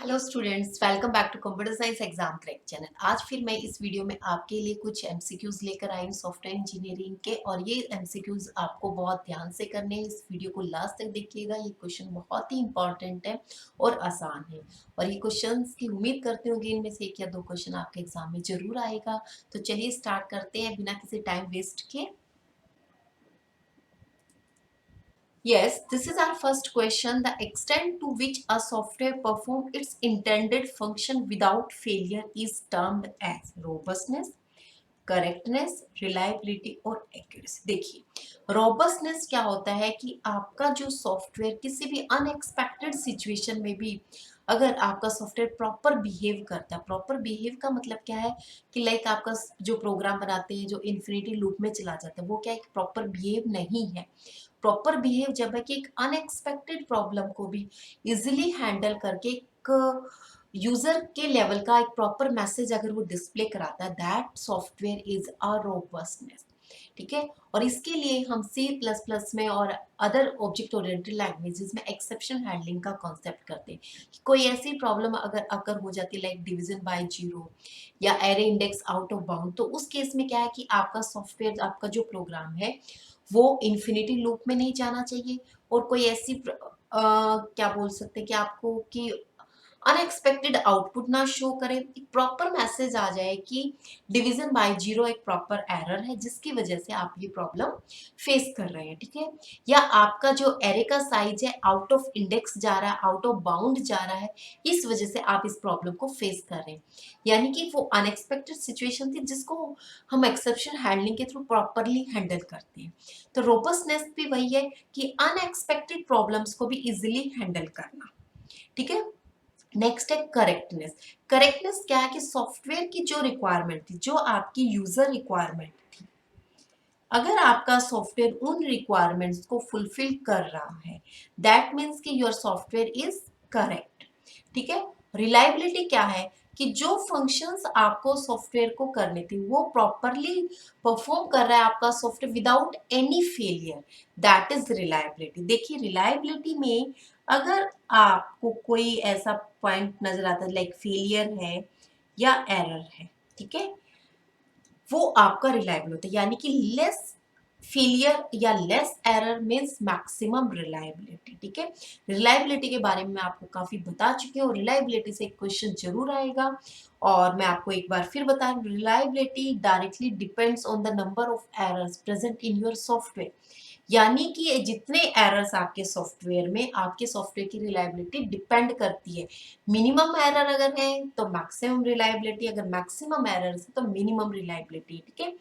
Hello students, welcome back to computer science exam crack channel. आज फिर मैं इस वीडियो में आपके लिए कुछ एमसीक्यूज लेकर आई हूँ सॉफ्टवेयर इंजीनियरिंग के, और ये एमसीक्यूज आपको बहुत ध्यान से करने हैं। इस वीडियो को लास्ट तक देखिएगा। ये क्वेश्चन बहुत ही इंपॉर्टेंट है और आसान है, और ये क्वेश्चंस की उम्मीद करती हूँ कि इनमें से एक या दो क्वेश्चन आपके एग्जाम में जरूर आएगा। तो चलिए स्टार्ट करते हैं बिना किसी टाइम वेस्ट किए। Yes, this is our first question. The extent to which a software performs its intended function without failure is termed as robustness, correctness, reliability और एक्यूरेसी। देखिए, रोबस्टनेस क्या होता है कि आपका जो सॉफ्टवेयर किसी भी अनएक्सपेक्टेड सिचुएशन में भी अगर आपका सॉफ्टवेयर प्रॉपर बिहेव करता है। प्रॉपर बिहेव का मतलब क्या है कि लाइक आपका जो प्रोग्राम बनाते हैं जो इन्फिनिटी लूप में चला जाता है, वो क्या है, प्रॉपर बिहेव नहीं है। प्रॉपर बिहेव जब है कि एक अनएक्सपेक्टेड प्रॉब्लम को भी इजिली हैंडल करके एक यूजर के लेवल का एक प्रॉपर मैसेज अगर वो डिस्प्ले कराता है, that software is a robustness. ठीक है, और इसके लिए हम सी प्लस प्लस में और अदर ऑब्जेक्ट ओरिएंटेड लैंग्वेजेस में एक्सेप्शन हैंडलिंग का कॉन्सेप्ट करते हैं। कोई ऐसी प्रॉब्लम अगर अकर हो जाती है लाइक डिवीजन बाय जीरो या array index out of bound, तो उस केस में क्या है कि आपका सॉफ्टवेयर, आपका जो प्रोग्राम है वो इन्फिनिटी लूप में नहीं जाना चाहिए। और कोई ऐसी क्या बोल सकते हैं कि आपको कि अनएक्सपेक्टेड आउटपुट ना शो करे, एक प्रॉपर मैसेज आ जाए कि डिवीजन बाय जीरो एक प्रॉपर एरर है जिसकी वजह से आप ये प्रॉब्लम फेस कर रहे हैं। ठीक है, या आपका जो एरे का साइज है आउट ऑफ इंडेक्स जा रहा है, आउट ऑफ बाउंड जा रहा है, इस वजह से आप इस प्रॉब्लम को फेस कर रहे हैं। यानी कि वो अनएक्सपेक्टेड सिचुएशन थी जिसको हम एक्सेप्शन हैंडलिंग के थ्रू प्रॉपरली हैंडल करते हैं। तो रोबस्टनेस भी वही है कि अनएक्सपेक्टेड प्रॉब्लम्स को भी इजिली हैंडल करना। ठीक है, नेक्स्ट है करेक्टनेस। करेक्टनेस क्या है कि सॉफ्टवेयर की जो रिक्वायरमेंट थी, जो आपकी यूजर रिक्वायरमेंट थी, अगर आपका सॉफ्टवेयर उन रिक्वायरमेंट्स को फुलफिल कर रहा है, दैट मीन्स कि योर सॉफ्टवेयर इज करेक्ट। ठीक है, रिलायबिलिटी क्या है कि जो फंक्शंस आपको सॉफ्टवेयर को करने थे वो प्रॉपरली परफॉर्म कर रहा है आपका software without any failure, that is reliability. देखिए, रिलायबिलिटी में अगर आपको कोई ऐसा पॉइंट नजर आता है लाइक फेलियर है या एरर है, ठीक है, वो आपका रिलायबल होता है। यानी कि लेस फेलियर या less error means maximum reliability. ठीक है, रिलायबिलिटी के बारे में मैं आपको काफी बता चुकी हूँ। रिलायबिलिटी से एक क्वेश्चन जरूर आएगा, और मैं आपको एक बार फिर बता रही हूँ, reliability directly depends on the number of errors present in your software. यानी कि ये जितने एरर्स आपके सॉफ्टवेयर में, आपके सॉफ्टवेयर की रिलायबिलिटी डिपेंड करती है। मिनिमम एरर अगर है तो मैक्सिमम रिलायबिलिटी, अगर मैक्सिमम एरर है तो मिनिमम रिलायबिलिटी। ठीक है,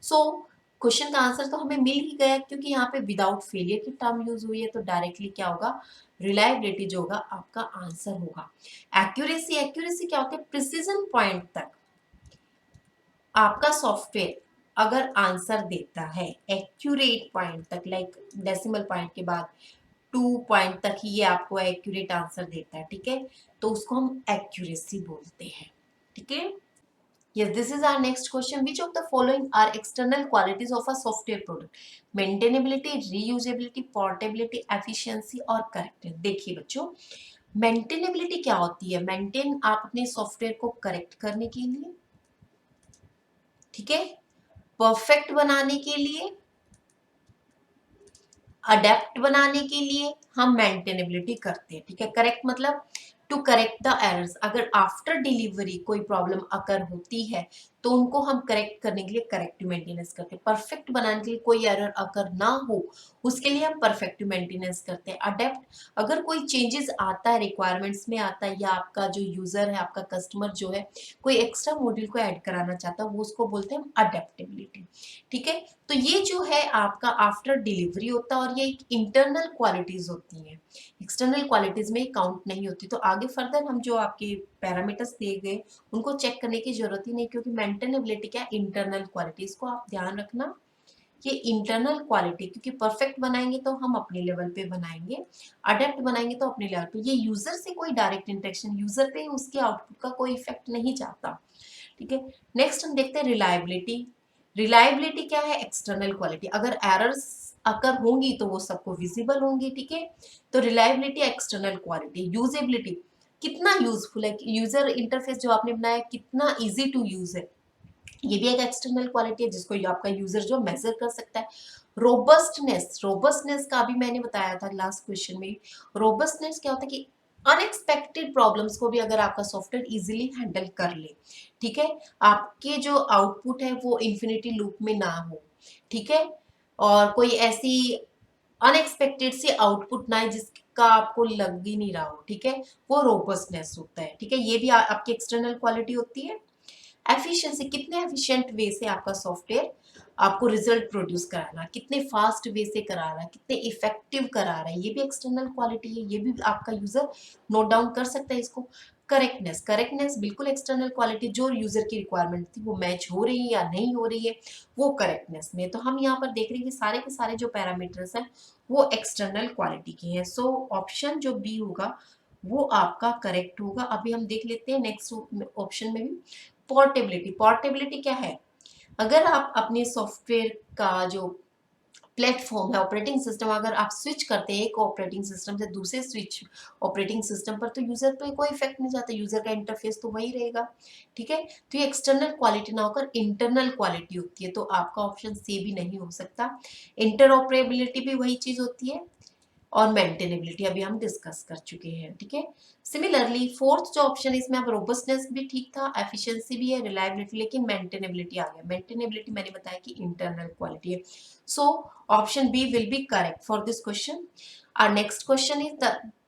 सो क्वेश्चन का आंसर तो हमें मिल ही गया, क्योंकि यहाँ पे विदाउट फेलियर की टर्म यूज हुई है, तो डायरेक्टली क्या होगा, रिलायबिलिटी जो होगा आपका आंसर होगा। एक्यूरेसी, एक्यूरेसी क्या होता है, प्रिसीजन पॉइंट तक आपका सॉफ्टवेयर अगर आंसर देता है, एक्यूरेट पॉइंट तक, लाइक डेसिमल पॉइंट के बाद 2 पॉइंट तक ही ये आपको एक्यूरेट आंसर देता है। ठीक है, तो उसको हम एक्यूरेसी बोलते हैं। ठीक है, yes, this is our next question. Which of the following are external qualities of a software product? Maintainability, reusability, portability, efficiency और correctness। देखिए बच्चों, मेंटेनेबिलिटी क्या होती है, मेंटेन आप अपने सॉफ्टवेयर को करेक्ट करने के लिए, ठीक है, परफेक्ट बनाने के लिए, अडेप्ट बनाने के लिए हम मेंटेनेबिलिटी करते हैं। ठीक है, करेक्ट मतलब टू करेक्ट द एरर्स। अगर आफ्टर डिलीवरी कोई प्रॉब्लम अकर होती है तो उनको हम करेक्ट करने के लिए करेक्टिव मेंटेनेंस करते हैं। परफेक्ट बनाने के लिए कोई एरर अकर ना हो उसके लिए हम परफेक्टिव मेंटेनेंस करते हैं। अडेप्ट, अगर कोई चेंजेस आता है, रिक्वायरमेंट्स में आता है, या आपका जो यूजर है, आपका कस्टमर जो है, कोई एक्स्ट्रा मॉड्यूल को ऐड कराना चाहता है, वो उसको बोलते हैं अडेप्टेबिलिटी। ठीक है, तो ये जो है आपका आफ्टर डिलीवरी होता है, और ये एक इंटरनल क्वालिटीज होती हैं, एक्सटर्नल क्वालिटीज में काउंट नहीं होती। तो आगे फर्दर हम जो आपके पैरामीटर्स दिए गए उनको चेक करने की जरूरत ही नहीं, क्योंकि मेंटेनेबिलिटी क्या, इंटरनल क्वालिटीज को आप ध्यान रखना, ये इंटरनल क्वालिटी, क्योंकि परफेक्ट बनाएंगे तो हम अपने लेवल पे बनाएंगे, अडेप्ट बनाएंगे तो अपने लेवल पे। ये यूजर से कोई डायरेक्ट इंटरेक्शन, यूजर पे उसके आउटपुट का कोई इफेक्ट नहीं जाता। ठीक है, नेक्स्ट हम देखते हैं रिलायबिलिटी। रिलायबिलिटी क्या है, एक्सटर्नल क्वालिटी। अगर एरर्स अकर होंगी तो वो सबको विजिबल होंगी। ठीक है, तो रिलायबिलिटी एक्सटर्नल क्वालिटी। यूजेबिलिटी, कितना यूजफुल है, यूजर इंटरफेस जो आपने बनाया कितना इजी टू यूज है, ये भी एक एक्सटर्नल क्वालिटी है जिसको आपका यूजर जो मेजर कर सकता है। रोबस्टनेस, रोबस्टनेस का भी मैंने बताया था लास्ट क्वेश्चन में। रोबस्टनेस क्या होता है कि अनएक्सपेक्टेड प्रॉब्लम्स को भी अगर आपका सॉफ्टवेयर इजीली हैंडल कर ले, ठीक है, आपके जो आउटपुट है वो इंफिनिटी लूप में ना हो, ठीक है, और कोई ऐसी अनएक्सपेक्टेड सी आउटपुट ना है जिसका आपको लग ही नहीं रहा हो, ठीक है, वो रोबस्टनेस होता है, ठीक है, ये भी आपकी एक्सटर्नल क्वालिटी होती है। एफिशिएंसी, कितने एफिशिएंट वे से आपका सॉफ्टवेयर आपको रिजल्ट प्रोड्यूस करा रहा है, कितने फास्ट वे से करा रहा है, कितने इफेक्टिव करा रहा है, ये भी एक्सटर्नल क्वालिटी है, ये भी आपका यूजर नोट डाउन कर सकता है इसको। करेक्टनेस, करेक्टनेस बिल्कुल एक्सटर्नल क्वालिटी, जो यूजर की रिक्वायरमेंट थी वो मैच हो रही है या नहीं हो रही है, वो करेक्टनेस में। तो हम यहाँ पर देख रहे हैं कि सारे के सारे जो पैरामीटर्स हैं वो एक्सटर्नल क्वालिटी के हैं। सो ऑप्शन जो बी होगा वो आपका करेक्ट होगा। अभी हम देख लेते हैं नेक्स्ट ऑप्शन में भी। पोर्टेबिलिटी, पोर्टेबिलिटी क्या है, अगर आप अपने सॉफ्टवेयर का जो प्लेटफॉर्म है, ऑपरेटिंग सिस्टम, अगर आप स्विच करते हैं एक ऑपरेटिंग सिस्टम से दूसरे स्विच ऑपरेटिंग सिस्टम पर, तो यूजर पे कोई इफेक्ट नहीं जाता, यूजर का इंटरफेस तो वही रहेगा, ठीक है। तो ये एक्सटर्नल क्वालिटी ना होकर इंटरनल क्वालिटी होती है, तो आपका ऑप्शन सी भी नहीं हो सकता। इंटरऑपरेबिलिटी भी वही चीज होती है, और मेंटेनेबिलिटी अभी हम डिस्कस कर चुके हैं, ठीक है। सिमिलरली फोर्थ जो ऑप्शन है इसमें अब रोबस्टनेस भी ठीक था, एफिशिएंसी भी है, रिलायबिलिटी, लेकिन मेंटेनेबिलिटी आ गया। मेंटेनेबिलिटी मैंने बताया कि इंटरनल क्वालिटी है। So option B will be correct for this question. Our next question is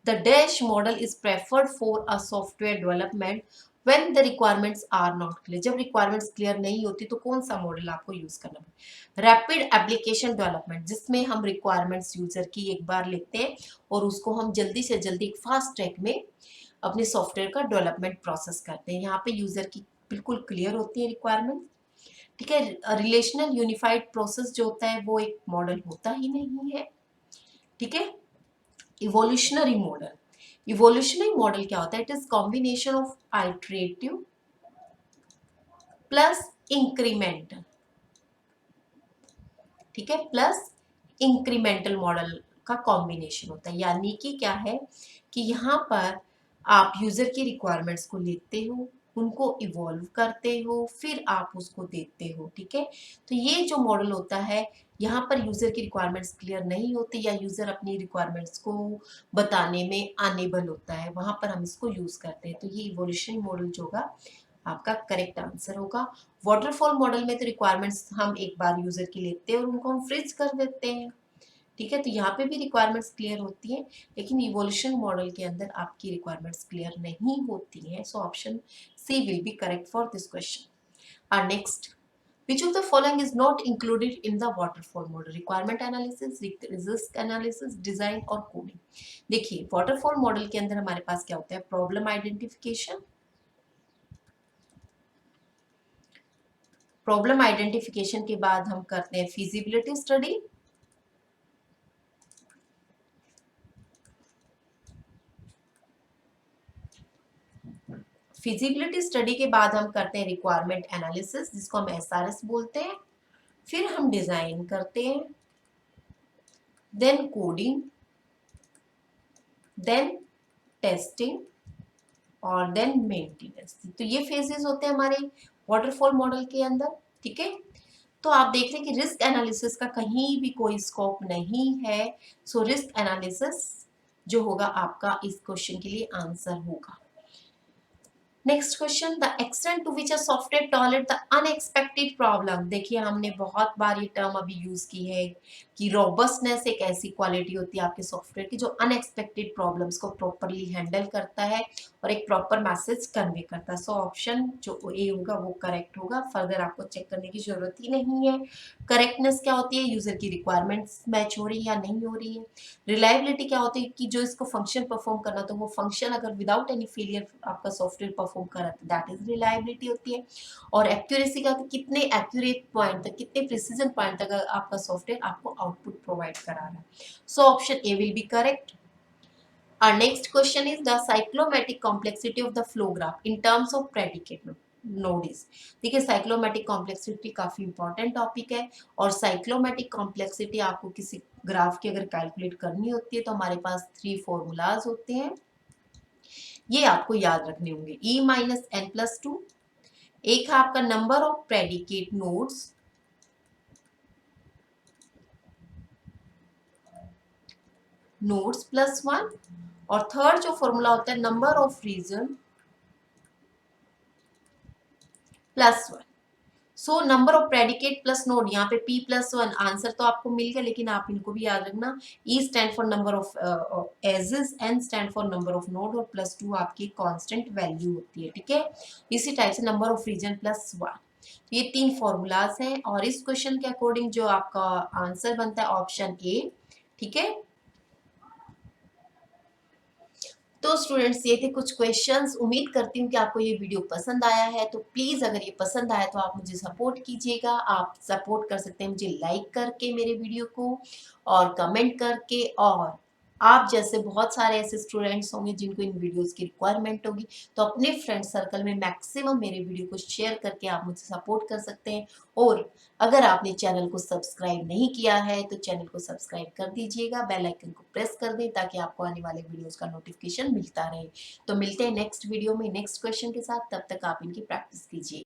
the dash model is preferred for a software development when the requirements are not clear. जब requirements clear नहीं होती तो कौन सा model आपको use करना है। Rapid application development, जिसमें हम रिक्वायरमेंट्स यूजर की एक बार लिखते हैं और उसको हम जल्दी से जल्दी एक फास्ट ट्रैक में अपने सॉफ्टवेयर का डेवलपमेंट प्रोसेस करते हैं। यहाँ पे यूजर की बिल्कुल क्लियर होती है रिक्वायरमेंट, ठीक है। रिलेशनल यूनिफाइड प्रोसेस जो होता है वो एक मॉडल होता ही नहीं है, ठीक है। इवोल्यूशनरी मॉडल, इवोल्यूशनरी मॉडल क्या होता है, it is combination of iterative plus incremental, ठीक है, प्लस इंक्रीमेंटल मॉडल का कॉम्बिनेशन होता है। यानी कि क्या है कि यहाँ पर आप यूजर की रिक्वायरमेंट्स को लेते हो, उनको इवॉल्व करते हो, फिर आप उसको देते हो, ठीक है। तो ये जो मॉडल होता है, यहाँ पर यूजर की रिक्वायरमेंट्स क्लियर नहीं होती या यूजर अपनी रिक्वायरमेंट्स को बताने में अनेबल होता है, वहां पर हम इसको यूज करते हैं। तो ये इवोल्यूशन मॉडल जो होगा आपका करेक्ट आंसर होगा। वाटरफॉल मॉडल में तो रिक्वायरमेंट्स हम एक बार यूजर की लेते हैं और उनको हम फ्रीज कर देते हैं, ठीक है। तो यहाँ पे भी रिक्वायरमेंट्स क्लियर होती हैं, लेकिन इवोल्यूशन मॉडल के अंदर आपकी रिक्वायरमेंट्स क्लियर नहीं होती हैं। So option C will be correct for this question. Our next, which of the following is not included in the waterfall model, requirement analysis, risk analysis, design और coding। देखिए waterfall model के अंदर हमारे पास क्या होता है, प्रॉब्लम आइडेंटिफिकेशन, प्रॉब्लम आइडेंटिफिकेशन के बाद हम करते हैं फिजिबिलिटी स्टडी, फिजिबिलिटी स्टडी के बाद हम करते हैं रिक्वायरमेंट एनालिसिस जिसको हम एसआरएस बोलते हैं, फिर हम डिजाइन करते हैं, देन कोडिंग, देन टेस्टिंग और देन मेंटेनेंस। तो ये फेजेस होते हैं हमारे वाटरफॉल मॉडल के अंदर, ठीक है। तो आप देख रहे हैं कि रिस्क एनालिसिस का कहीं भी कोई स्कोप नहीं है। सो रिस्क एनालिसिस जो होगा आपका इस क्वेश्चन के लिए आंसर होगा। Next question, the extent to which a software tolerate the unexpected problem. देखिए हमने बहुत बार ये टर्म अभी यूज की है कि रोबस्टनेस एक ऐसी क्वालिटी होती है आपके सॉफ्टवेयर की जो अनएक्सपेक्टेड प्रॉब्लम्स को प्रॉपरली हैंडल करता है और एक प्रॉपर मैसेज कन्वे करता है। सो ऑप्शन जो ए होगा वो करेक्ट होगा, फर्दर आपको चेक करने की जरूरत ही नहीं है। करेक्टनेस क्या होती है, यूजर की रिक्वायरमेंट्स मैच हो रही है या नहीं हो रही है। रिलायबिलिटी क्या होती है कि जो इसको फंक्शन परफॉर्म करना तो वो फंक्शन अगर विदाउट एनी फेलियर आपका सॉफ्टवेयर परफॉर्म कर रहा है, दैट इज रिलायबिलिटी होती है। और एक्यूरेसी का, कितने एक्यूरेट पॉइंट तक, कितने प्रिसीजन पॉइंट तक आपका सॉफ्टवेयर आपको आउटपुट प्रोवाइड करा रहा है। So option A will be correct. Our next question is the cyclomatic complexity of the flow graph in terms of predicate node is। देखिए साइक्लोमेटिक कॉम्प्लेक्सिटी काफी इंपॉर्टेंट टॉपिक है, और साइक्लोमेटिक कॉम्प्लेक्सिटी आपको किसी ग्राफ की अगर कैलकुलेट करनी होती है तो हमारे पास 3 फॉर्मूलाज होते हैं। ये आपको याद रखने होंगे। E minus N plus two. एक है आपका number of predicate nodes, nodes plus one. और थर्ड जो फॉर्मूला होता है number of region plus one. So number of predicate plus node, यहाँ पे p प्लस वन, आंसर तो आपको मिल गया, लेकिन आप इनको भी याद रखना। E stand for number of edges, n stand for number of node, और प्लस टू आपकी कांस्टेंट वैल्यू होती है, ठीक है। इसी टाइप से number of region plus one. ये तीन फॉर्मूलाज हैं, और इस क्वेश्चन के अकॉर्डिंग जो आपका आंसर बनता है ऑप्शन ए, ठीक है। तो स्टूडेंट्स ये थे कुछ क्वेश्चंस। उम्मीद करती हूँ कि आपको ये वीडियो पसंद आया है। तो प्लीज़ अगर ये पसंद आया तो आप मुझे सपोर्ट कीजिएगा। आप सपोर्ट कर सकते हैं मुझे लाइक करके मेरे वीडियो को, और कमेंट करके, और आप जैसे बहुत सारे ऐसे स्टूडेंट्स होंगे जिनको इन वीडियोस की रिक्वायरमेंट होगी, तो अपने फ्रेंड सर्कल में मैक्सिमम मेरे वीडियो को शेयर करके आप मुझे सपोर्ट कर सकते हैं। और अगर आपने चैनल को सब्सक्राइब नहीं किया है तो चैनल को सब्सक्राइब कर दीजिएगा, बेल आइकन को प्रेस कर दें ताकि आपको आने वाले वीडियोस का नोटिफिकेशन मिलता रहे। तो मिलते हैं नेक्स्ट वीडियो में नेक्स्ट क्वेश्चन के साथ, तब तक आप इनकी प्रैक्टिस कीजिए।